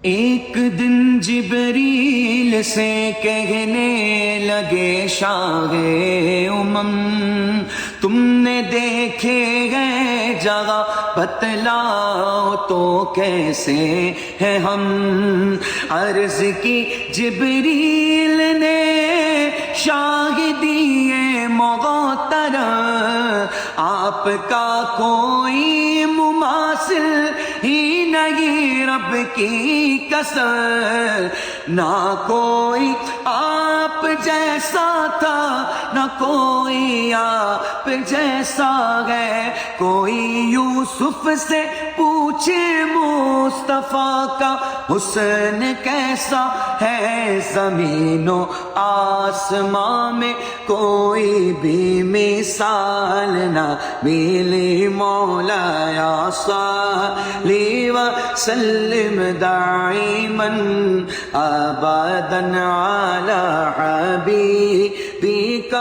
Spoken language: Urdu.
ایک دن جبریل سے کہنے لگے شاہ امم تم نے دیکھے گئے جگہ بتلاؤ تو کیسے ہیں ہم. عرض کی جبریل نے شاہ دیے محترم آپ کا کوئی مماثل ہی نہیں رب کی قسم. نہ کوئی آپ جیسا تھا نہ کوئی آپ جیسا ہے. کوئی یوسف سے پوچھے مصطفیٰ کا حسن کیسا ہے. زمین و آسمان میں کوئی بھی مثال نہ ملی. مولا یا صلی وسلم دائما ابدا علی حبیبک